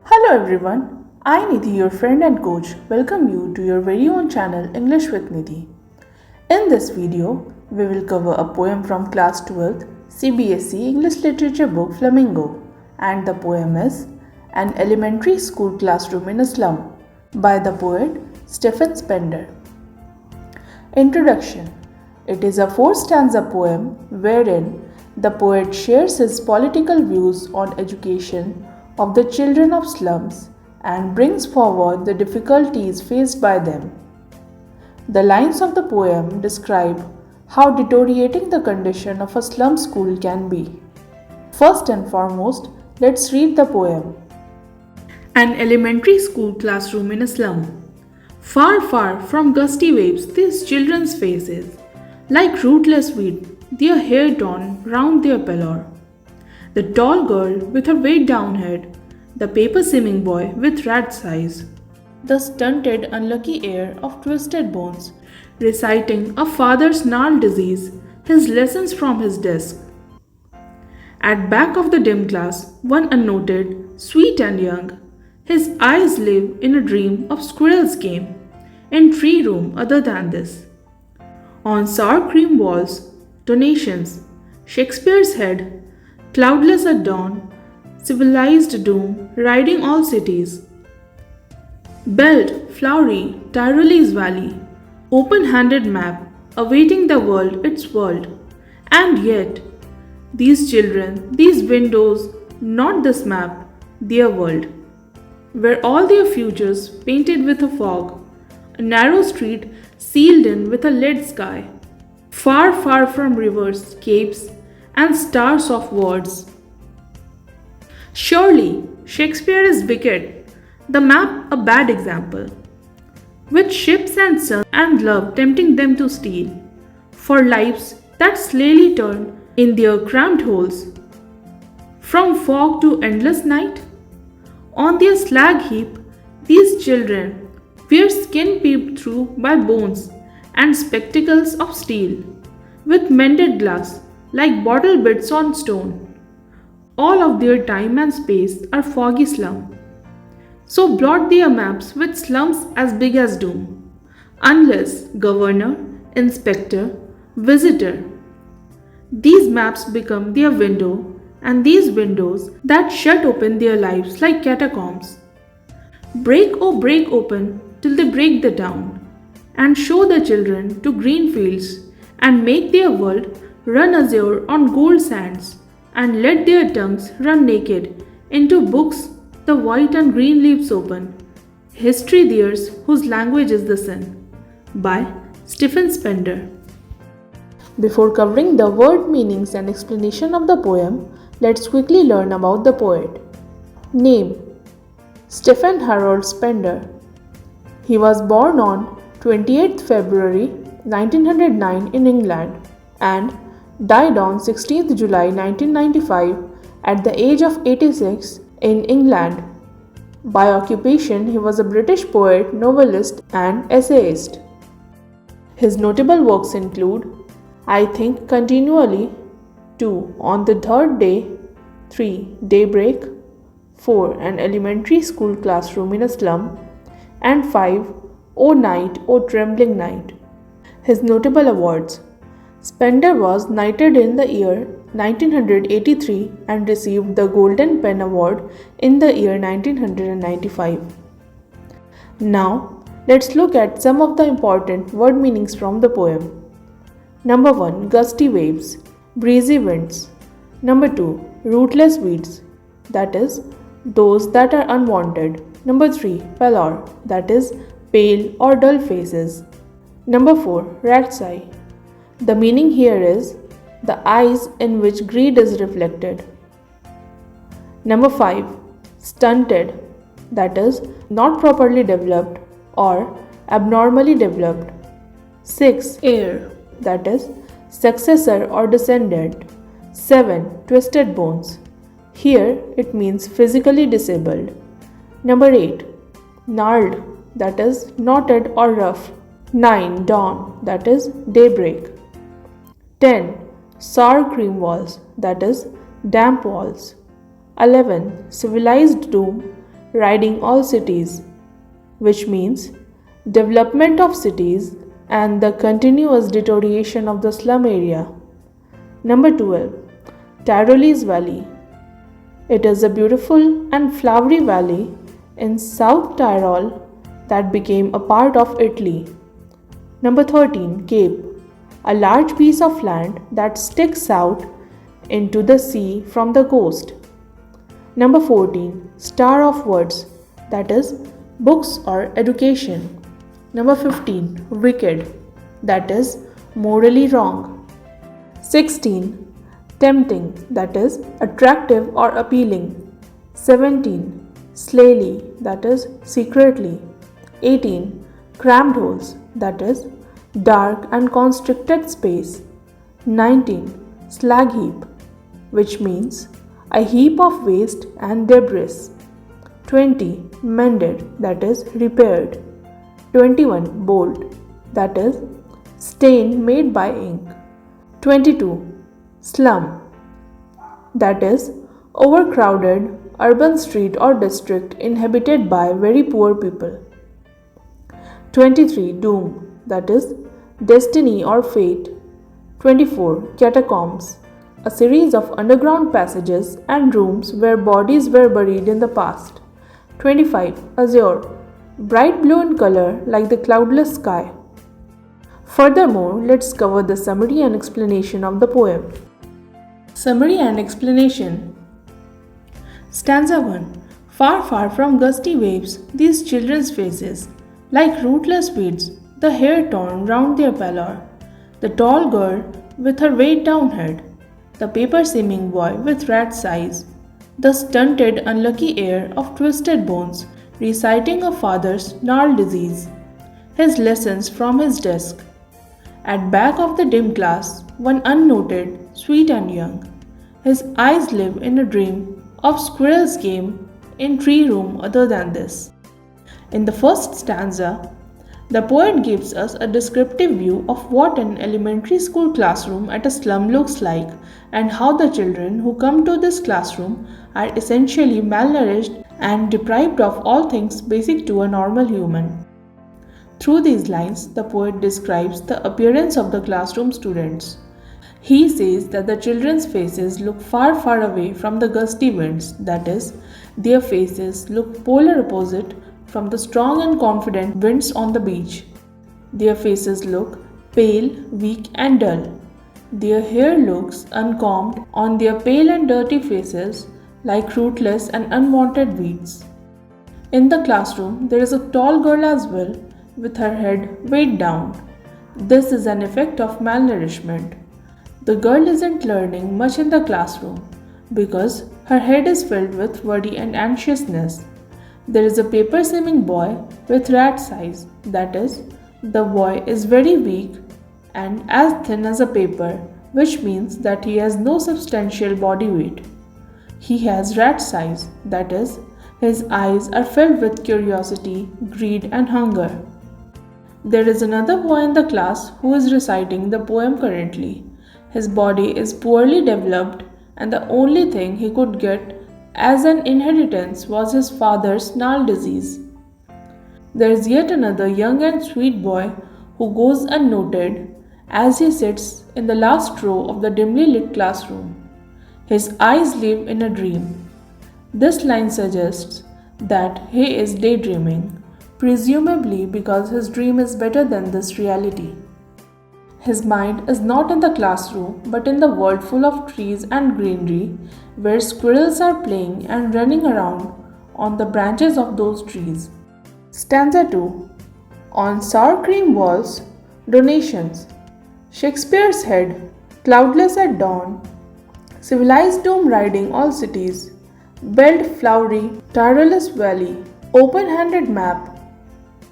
Hello everyone, I Nidhi, your friend and coach, welcome you to your very own channel English with Nidhi. In this video, we will cover a poem from class 12th CBSE English Literature book Flamingo, and the poem is An Elementary School Classroom in a Slum by the poet Stephen Spender. Introduction. It is a four-stanza poem wherein the poet shares his political views on education of the children of slums and brings forward the difficulties faced by them. The lines of the poem describe how deteriorating the condition of a slum school can be. First and foremost, let's read the poem. An elementary school classroom in a slum. Far, far from gusty waves, these children's faces, like rootless weed, their hair torn round their pallor. The tall girl with her weighed down head, the paper seaming boy with rat's eyes, the stunted, unlucky heir of twisted bones, reciting a father's gnarled disease, his lessons from his desk. At back of the dim class, one unnoted, sweet and young, his eyes live in a dream of squirrel's game, in tree room other than this. On sour cream walls, donations, Shakespeare's head, cloudless at dawn, civilized doom, riding all cities. Belt, flowery, Tyrolese valley, open-handed map, awaiting the world its world. And yet, these children, these windows, not this map, their world, where all their futures painted with a fog, a narrow street sealed in with a lead sky, far, far from rivers, capes, and stars of words. Surely, Shakespeare is wicked, the map a bad example, with ships and sun and love tempting them to steal, for lives that slayly turn in their cramped holes. From fog to endless night, on their slag heap, these children wear skin peeped through by bones and spectacles of steel, with mended glass like bottle bits on stone. All of their time and space are foggy slum. So blot their maps with slums as big as doom, unless governor, inspector, visitor. These maps become their window, and these windows that shut open their lives like catacombs. Break, oh break open till they break the town, and show the children to green fields, and make their world run azure on gold sands, and let their tongues run naked into books the white and green leaves open. History theirs whose language is the sun. By Stephen Spender. Before covering the word meanings and explanation of the poem, let's quickly learn about the poet. Name: Stephen Harold Spender. He was born on 28th February 1909 in England and died on 16th July 1995 at the age of 86 in England. By occupation, he was a British poet, novelist, and essayist. His notable works include I Think Continually, 2. On the Third Day, 3. Daybreak, 4. An Elementary School Classroom in a Slum, and 5. O Night, O Trembling Night. His notable awards. Spender was knighted in the year 1983 and received the Golden Pen Award in the year 1995. Now, let's look at some of the important word meanings from the poem. Number 1. Gusty waves, breezy winds. Number 2. Rootless weeds, that is, those that are unwanted. Number 3. Pallor, that is, pale or dull faces. Number 4. Rat's eye. The meaning here is the eyes in which greed is reflected. Number 5. Stunted, that is, not properly developed or abnormally developed. 6. Heir, that is, successor or descendant. 7. Twisted bones. Here it means physically disabled. Number 8. Gnarled, that is, knotted or rough. 9. Dawn, that is, daybreak. 10. Sour cream walls, that is, damp walls. 11. Civilized doom, riding all cities, which means development of cities and the continuous deterioration of the slum area. Number 12. Tyrolese Valley. It is a beautiful and flowery valley in South Tyrol that became a part of Italy. Number 13. Cape. A large piece of land that sticks out into the sea from the coast. Number 14. Star of Words, that is, books or education. Number 15. Wicked, that is, morally wrong. 16. Tempting, that is, attractive or appealing. 17. Slyly, that is, secretly. 18. Crammed holes, that is, dark and constricted space. 19. Slag heap, which means a heap of waste and debris. 20. Mended, that is, repaired. 21. Bold, that is, stain made by ink. 22. Slum, that is, overcrowded urban street or district inhabited by very poor people. 23. Doom, that is, destiny or fate. 24. Catacombs, a series of underground passages and rooms where bodies were buried in the past. 25. Azure, bright blue in color like the cloudless sky. Furthermore, let's cover the summary and explanation of the poem. Summary and explanation. Stanza 1. Far, far from gusty waves, these children's faces, like rootless weeds, the hair torn round their pallor, the tall girl with her weighed down head, the paper-seeming boy with rat's eyes, the stunted, unlucky heir of twisted bones, reciting a father's gnarled disease, his lessons from his desk. At back of the dim class, one unnoted, sweet and young. His eyes live in a dream of squirrel's game in tree room other than this. In the first stanza, the poet gives us a descriptive view of what an elementary school classroom at a slum looks like and how the children who come to this classroom are essentially malnourished and deprived of all things basic to a normal human. Through these lines, the poet describes the appearance of the classroom students. He says that the children's faces look far, far away from the gusty winds, that is, their faces look polar opposite from the strong and confident winds on the beach. Their faces look pale, weak and dull. Their hair looks uncombed on their pale and dirty faces like rootless and unwanted weeds. In the classroom, there is a tall girl as well, with her head weighed down. This is an effect of malnourishment. The girl isn't learning much in the classroom because her head is filled with worry and anxiousness. There is a paper-seeming boy with rat's eyes, that is, the boy is very weak and as thin as a paper, which means that he has no substantial body weight. He has rat's eyes, that is, his eyes are filled with curiosity, greed and hunger. There is another boy in the class who is reciting the poem currently. His body is poorly developed and the only thing he could get as an inheritance was his father's gnarled disease. There is yet another young and sweet boy who goes unnoted as he sits in the last row of the dimly lit classroom. His eyes live in a dream. This line suggests that he is daydreaming, presumably because his dream is better than this reality. His mind is not in the classroom but in the world full of trees and greenery where squirrels are playing and running around on the branches of those trees. Stanza 2. On sour cream walls, donations. Shakespeare's head, cloudless at dawn, civilized doom riding all cities, belled flowery tireless valley, open-handed map,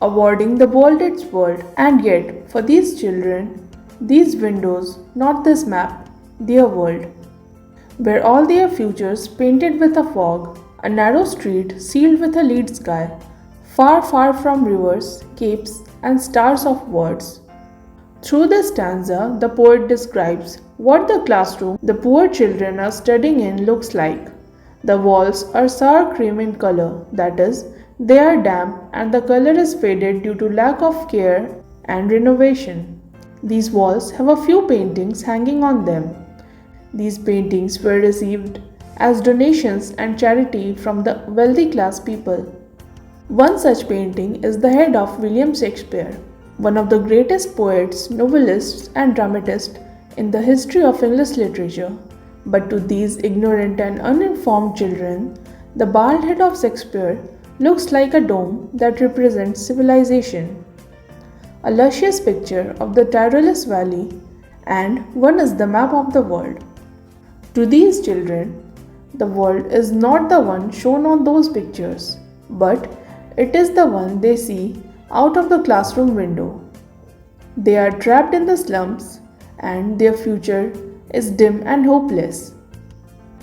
awarding the world its world, and yet for these children, these windows, not this map, their world, where all their futures painted with a fog, a narrow street sealed with a lead sky, far, far from rivers, capes, and stars of words. Through this stanza, the poet describes what the classroom the poor children are studying in looks like. The walls are sour cream in color, that is, they are damp and the color is faded due to lack of care and renovation. These walls have a few paintings hanging on them. These paintings were received as donations and charity from the wealthy class people. One such painting is the head of William Shakespeare, one of the greatest poets, novelists, and dramatists in the history of English literature. But to these ignorant and uninformed children, the bald head of Shakespeare looks like a dome that represents civilization, a luscious picture of the Tyrolese Valley, and one is the map of the world. To these children, the world is not the one shown on those pictures, but it is the one they see out of the classroom window. They are trapped in the slums, and their future is dim and hopeless.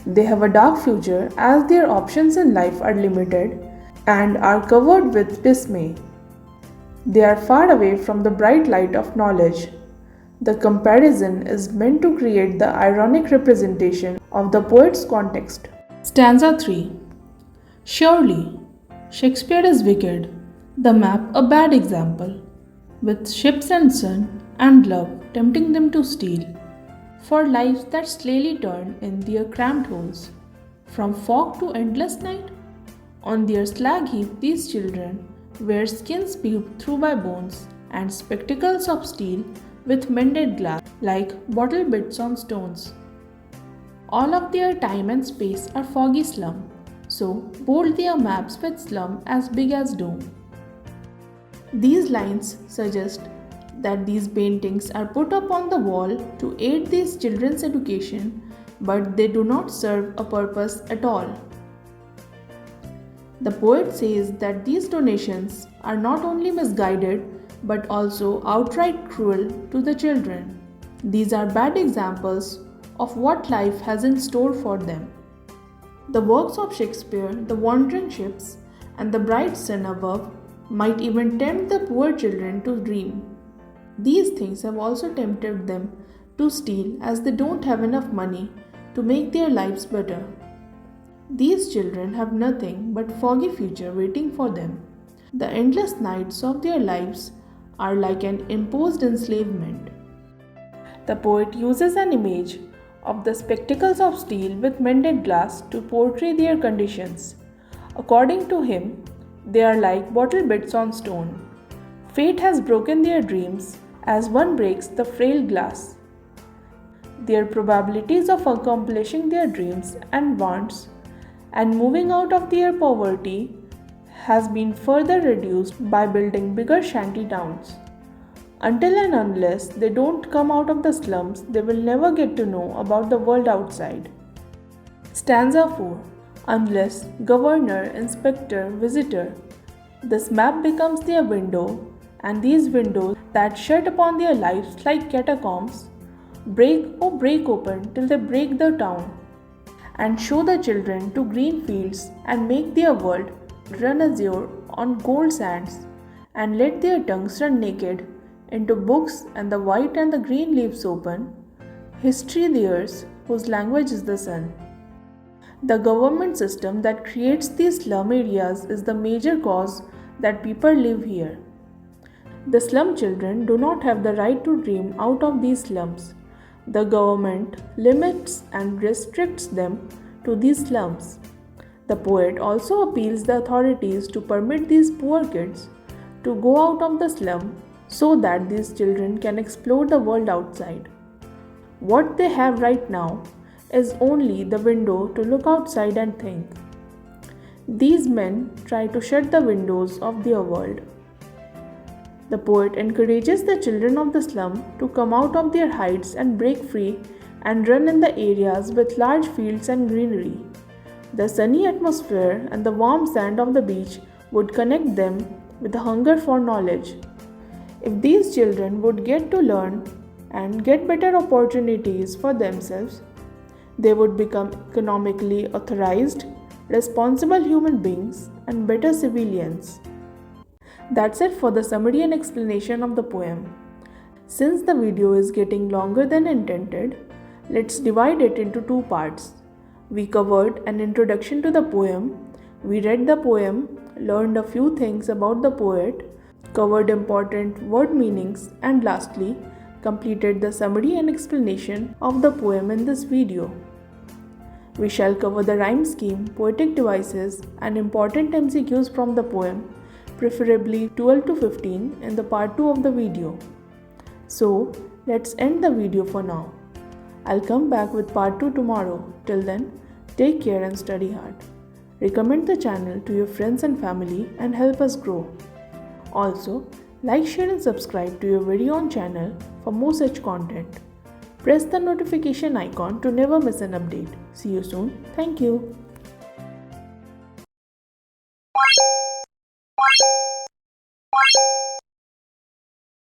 They have a dark future as their options in life are limited and are covered with dismay. They are far away from the bright light of knowledge. The comparison is meant to create the ironic representation of the poet's context. Stanza 3. Surely, Shakespeare is wicked, the map a bad example, with ships and sun and love tempting them to steal, for lives that slowly turn in their cramped holes, from fog to endless night. On their slag heap these children wear skins peeped through by bones and spectacles of steel with mended glass, like bottle bits on stones. All of their time and space are foggy slum, so bold their maps with slum as big as dome. These lines suggest that these paintings are put up on the wall to aid these children's education, but they do not serve a purpose at all. The poet says that these donations are not only misguided but also outright cruel to the children. These are bad examples of what life has in store for them. The works of Shakespeare, the wandering ships, and the bright sun above might even tempt the poor children to dream. These things have also tempted them to steal as they don't have enough money to make their lives better. These children have nothing but foggy future waiting for them. The endless nights of their lives are like an imposed enslavement. The poet uses an image of the spectacles of steel with mended glass to portray their conditions. According to him, they are like bottle bits on stone. Fate has broken their dreams as one breaks the frail glass. Their probabilities of accomplishing their dreams and wants and moving out of their poverty has been further reduced by building bigger shanty towns. Until and unless they don't come out of the slums, they will never get to know about the world outside. Stanza 4. Unless governor, inspector, visitor, this map becomes their window, and these windows that shut upon their lives like catacombs break open till they break the town and show the children to green fields and make their world run azure on gold sands and let their tongues run naked into books and the white and the green leaves open, history theirs whose language is the sun. The government system that creates these slum areas is the major cause that people live here. The slum children do not have the right to dream out of these slums. The government limits and restricts them to these slums. The poet also appeals the authorities to permit these poor kids to go out of the slum so that these children can explore the world outside. What they have right now is only the window to look outside and think. These men try to shut the windows of their world. The poet encourages the children of the slum to come out of their hides and break free and run in the areas with large fields and greenery. The sunny atmosphere and the warm sand of the beach would connect them with a hunger for knowledge. If these children would get to learn and get better opportunities for themselves, they would become economically authorized, responsible human beings, and better civilians. That's it for the summary and explanation of the poem. Since the video is getting longer than intended, let's divide it into two parts. We covered an introduction to the poem, we read the poem, learned a few things about the poet, covered important word meanings, and lastly, completed the summary and explanation of the poem in this video. We shall cover the rhyme scheme, poetic devices, and important MCQs from the poem, preferably 12 to 15 in the part 2 of the video. So, let's end the video for now. I'll come back with part 2 tomorrow. Till then, take care and study hard. Recommend the channel to your friends and family and help us grow. Also, like, share and subscribe to your very own channel for more such content. Press the notification icon to never miss an update. See you soon. Thank you.